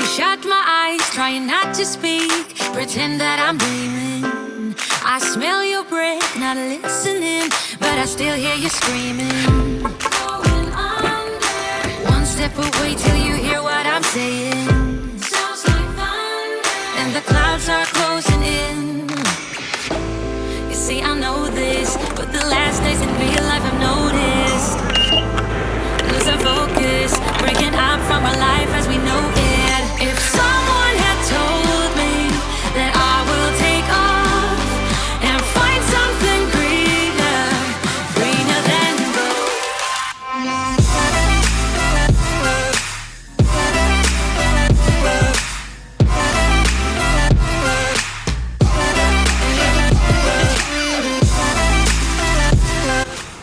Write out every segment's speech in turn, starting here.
shut my eyes, trying not to speak, pretend that I'm dreaming. I smell your breath, not listening, but I still hear you screaming. Going under. One step away till you hear what I'm saying. Sounds like thunder. And the clouds are closing in. You see, I know this, but the last days in real life I've noticed. Losing focus, breaking up from our life as we know it. If someone had told me that I will take off and find something greener, greener than gold.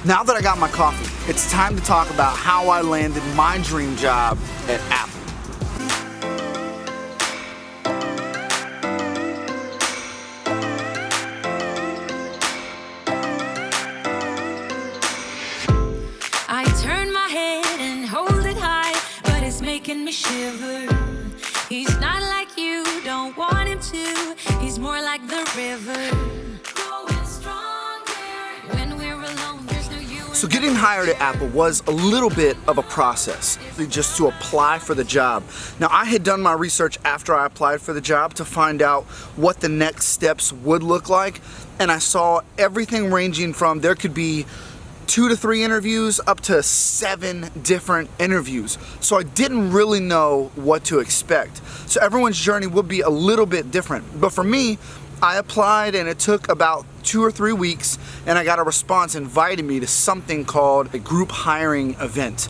Now that I got my coffee, it's time to talk about how I landed my dream job at Apple. I turn my head and hold it high, but it's making me shiver. He's not like you, don't want him to. He's more like the river. Growing stronger. When we're alone, there's no you. So getting hired at Apple was a little bit of a process, just to apply for the job. Now, I had done my research after I applied for the job to find out what the next steps would look like, and I saw everything ranging from there could be 2 to 3 interviews up to 7 different interviews. So I didn't really know what to expect. So everyone's journey would be a little bit different. But for me, I applied and it took about 2 or 3 weeks, and I got a response inviting me to something called a group hiring event.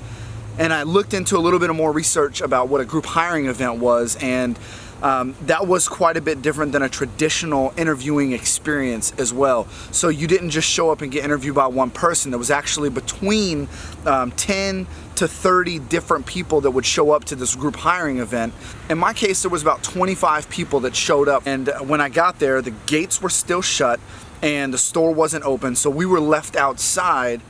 And I looked into a little bit more research about what a group hiring event was, and that was quite a bit different than a traditional interviewing experience as well. So you didn't just show up and get interviewed by one person. There was actually between 10 to 30 different people that would show up to this group hiring event. In my case, there was about 25 people that showed up, and when I got there, the gates were still shut and the store wasn't open, so we were left outside.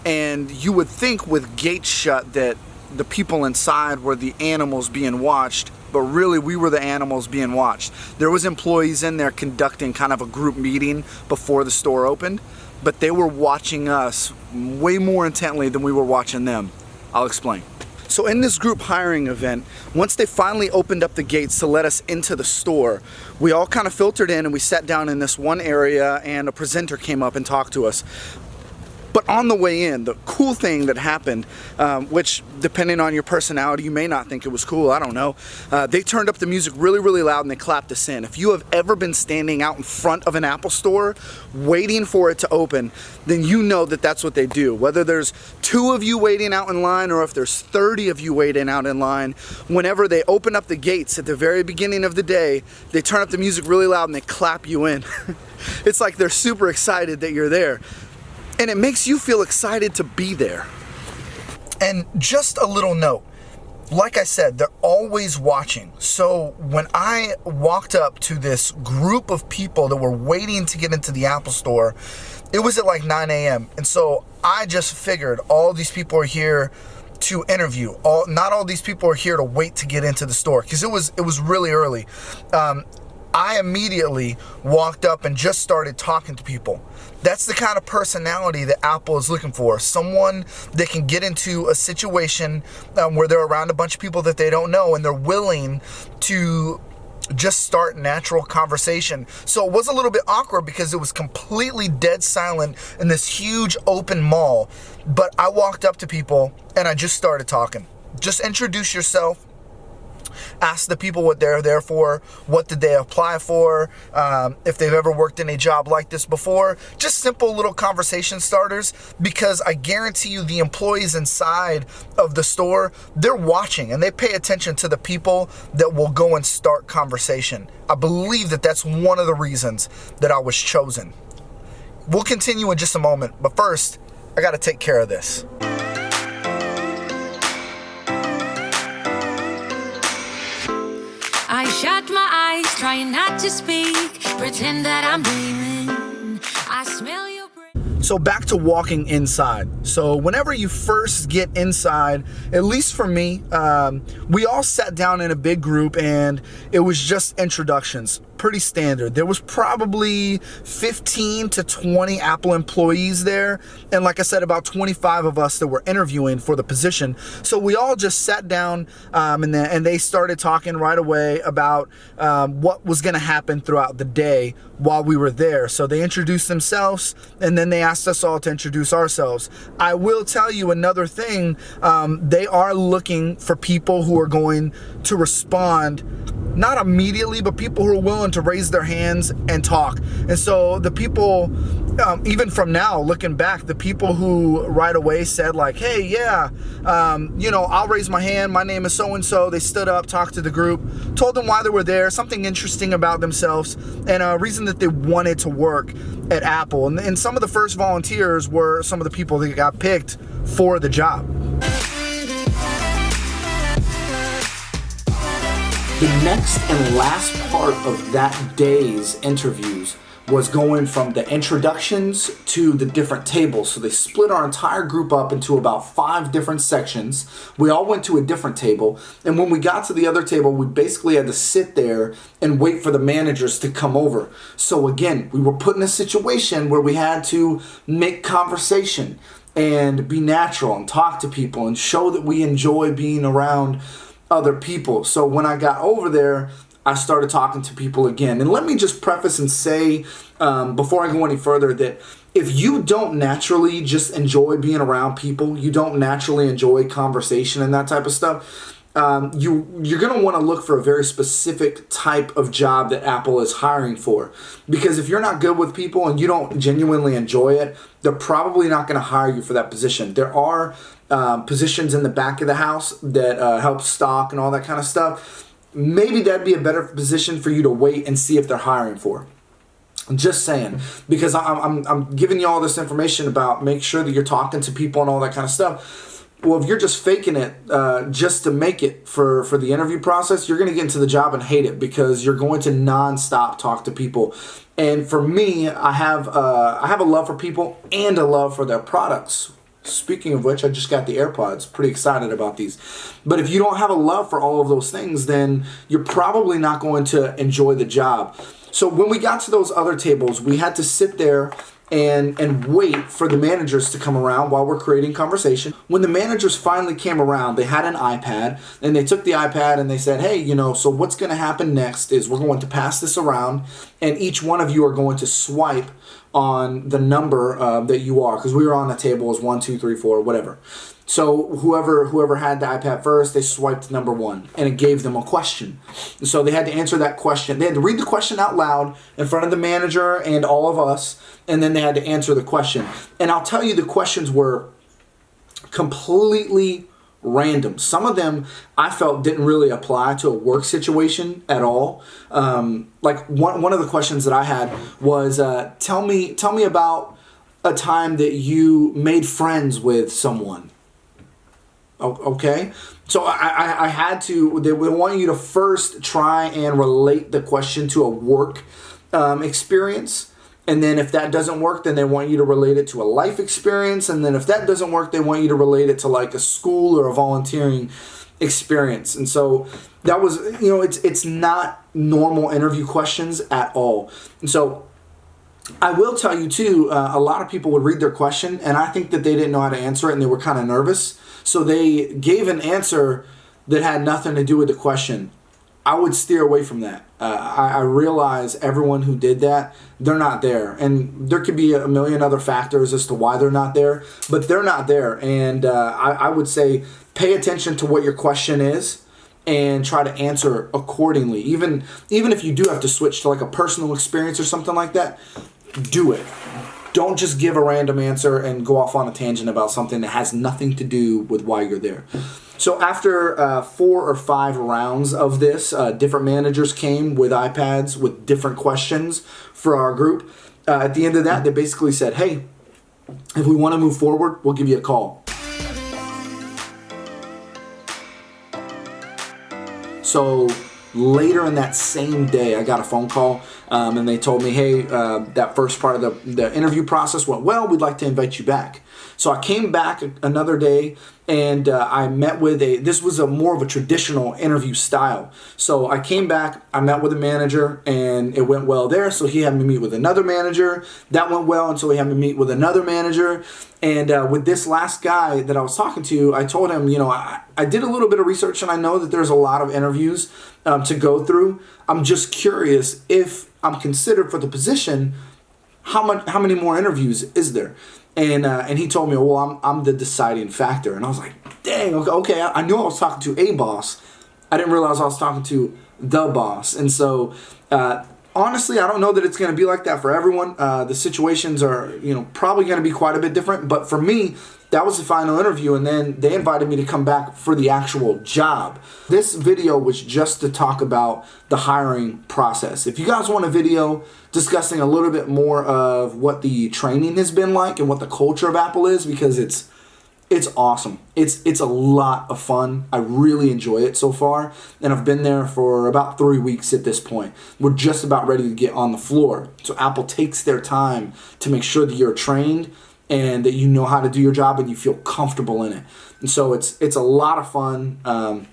And you would think with gates shut that the people inside were the animals being watched, but really we were the animals being watched. There was employees in there conducting kind of a group meeting before the store opened, but they were watching us way more intently than we were watching them. I'll explain. So in this group hiring event, once they finally opened up the gates to let us into the store, we all kind of filtered in and we sat down in this one area, and a presenter came up and talked to us. But on the way in, the cool thing that happened, which depending on your personality, you may not think it was cool, I don't know. They turned up the music really, really loud and they clapped us in. If you have ever been standing out in front of an Apple store waiting for it to open, then you know that that's what they do. Whether there's 2 of you waiting out in line or if there's 30 of you waiting out in line, whenever they open up the gates at the very beginning of the day, they turn up the music really loud and they clap you in. It's like they're super excited that you're there. And it makes you feel excited to be there. And just a little note, like I said, they're always watching. So when I walked up to this group of people that were waiting to get into the Apple store, it was at like 9 a.m. And so I just figured all these people are here to interview. Not all these people are here to wait to get into the store, because it was really early. I immediately walked up and just started talking to people. That's the kind of personality that Apple is looking for. Someone that can get into a situation where they're around a bunch of people that they don't know, and they're willing to just start natural conversation. So it was a little bit awkward because it was completely dead silent in this huge open mall. But I walked up to people and I just started talking. Just introduce yourself. Ask the people what they're there for, what did they apply for, if they've ever worked in a job like this before. Just simple little conversation starters, because I guarantee you the employees inside of the store, they're watching and they pay attention to the people that will go and start conversation. I believe that that's one of the reasons that I was chosen. We'll continue in just a moment, but first, I gotta take care of this. I shut my eyes, trying not to speak, pretend that I'm dreaming. I smell your breath. So back to walking inside. So whenever you first get inside, at least for me, we all sat down in a big group and it was just introductions. Pretty standard. There was probably 15 to 20 Apple employees there. And like I said, about 25 of us that were interviewing for the position. So we all just sat down and they started talking right away about what was going to happen throughout the day while we were there. So they introduced themselves and then they asked us all to introduce ourselves. I will tell you another thing. They are looking for people who are going to respond, not immediately, but people who are willing to raise their hands and talk. And so the people, even from now, looking back, the people who right away said like, hey, yeah, I'll raise my hand. My name is so-and-so. They stood up, talked to the group, told them why they were there, something interesting about themselves, and a reason that they wanted to work at Apple. And some of the first volunteers were some of the people that got picked for the job. The next and last part of that day's interviews was going from the introductions to the different tables. So they split our entire group up into about 5 different sections. We all went to a different table. And when we got to the other table, we basically had to sit there and wait for the managers to come over. So again, we were put in a situation where we had to make conversation and be natural and talk to people and show that we enjoy being around other people. So when I got over there, I started talking to people again. And let me just preface and say, before I go any further, that if you don't naturally just enjoy being around people, you don't naturally enjoy conversation and that type of stuff, you're going to want to look for a very specific type of job that Apple is hiring for. Because if you're not good with people and you don't genuinely enjoy it, they're probably not going to hire you for that position. There are positions in the back of the house that help stock and all that kind of stuff. Maybe that'd be a better position for you to wait and see if they're hiring for. I'm just saying, because I'm giving you all this information about make sure that you're talking to people and all that kind of stuff. Well, if you're just faking it just to make it for the interview process, you're going to get into the job and hate it because you're going to nonstop talk to people. And for me, I have a love for people and a love for their products. Speaking of which, I just got the AirPods. Pretty excited about these. But if you don't have a love for all of those things, then you're probably not going to enjoy the job. So when we got to those other tables, we had to sit there and wait for the managers to come around while we're creating conversation. When the managers finally came around, they had an iPad, and they took the iPad and they said, hey, so what's going to happen next is we're going to pass this around, and each one of you are going to swipe on the number that you are, because we were on the table as 1, 2, 3, 4, whatever. So whoever had the iPad first, they swiped number 1, and it gave them a question. And so they had to answer that question. They had to read the question out loud in front of the manager and all of us, and then they had to answer the question. And I'll tell you, the questions were completely random. Some of them I felt didn't really apply to a work situation at all. Like one of the questions that I had was, tell me about a time that you made friends with someone. Okay, so I had to. They would want you to first try and relate the question to a work experience, and then if that doesn't work, then they want you to relate it to a life experience, and then if that doesn't work, they want you to relate it to like a school or a volunteering experience. And so that was, it's not normal interview questions at all. And so I will tell you too, a lot of people would read their question, and I think that they didn't know how to answer it, and they were kind of nervous. So they gave an answer that had nothing to do with the question. I would steer away from that. I realize everyone who did that, they're not there. And there could be a million other factors as to why they're not there, but they're not there. And I would say pay attention to what your question is and try to answer accordingly. Even if you do have to switch to like a personal experience or something like that, do it. Don't just give a random answer and go off on a tangent about something that has nothing to do with why you're there. So after 4 or 5 rounds of this, different managers came with iPads with different questions for our group. At the end of that, they basically said, hey, if we want to move forward, we'll give you a call. So Later in that same day, I got a phone call and they told me, hey, that first part of the interview process went well. We'd like to invite you back. So I came back another day and I met with this was more of a traditional interview style. So I came back, I met with a manager and it went well there. So he had me meet with another manager. That went well, and so he had me meet with another manager. And with this last guy that I was talking to, I told him, I did a little bit of research and I know that there's a lot of interviews to go through. I'm just curious, if I'm considered for the position, how many more interviews is there? And he told me, well, I'm the deciding factor. And I was like, dang, okay. I knew I was talking to a boss. I didn't realize I was talking to the boss. And so honestly, I don't know that it's going to be like that for everyone. The situations are, probably going to be quite a bit different. But for me, that was the final interview, and then they invited me to come back for the actual job. This video was just to talk about the hiring process. If you guys want a video discussing a little bit more of what the training has been like and what the culture of Apple is, because it's awesome. It's a lot of fun. I really enjoy it so far, and I've been there for about 3 weeks at this point. We're just about ready to get on the floor. So Apple takes their time to make sure that you're trained and that you know how to do your job and you feel comfortable in it. And so it's a lot of fun.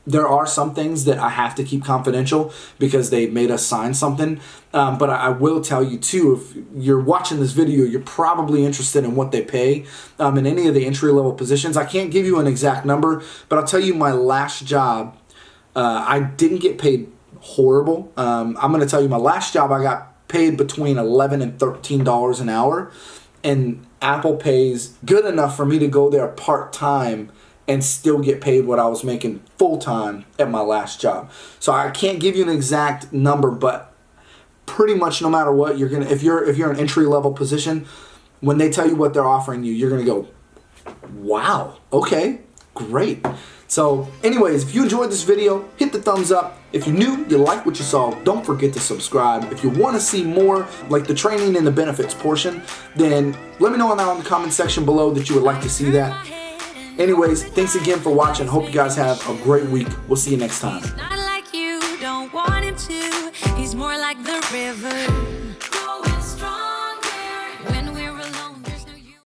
There are some things that I have to keep confidential because they made us sign something. But I will tell you too, if you're watching this video, you're probably interested in what they pay in any of the entry-level positions. I can't give you an exact number, but I'll tell you my last job, I didn't get paid horrible. I'm going to tell you my last job, I got paid between $11 and $13 an hour. And Apple pays good enough for me to go there part-time and still get paid what I was making full-time at my last job. So I can't give you an exact number, but pretty much no matter what, you're gonna if you're an entry-level position, when they tell you what they're offering you, you're gonna go, wow, okay, great. So anyways, if you enjoyed this video, hit the thumbs up. If you're new, you like what you saw, don't forget to subscribe. If you want to see more, like the training and the benefits portion, then let me know down in the comment section below that you would like to see that. Anyways, thanks again for watching. Hope you guys have a great week. We'll see you next time.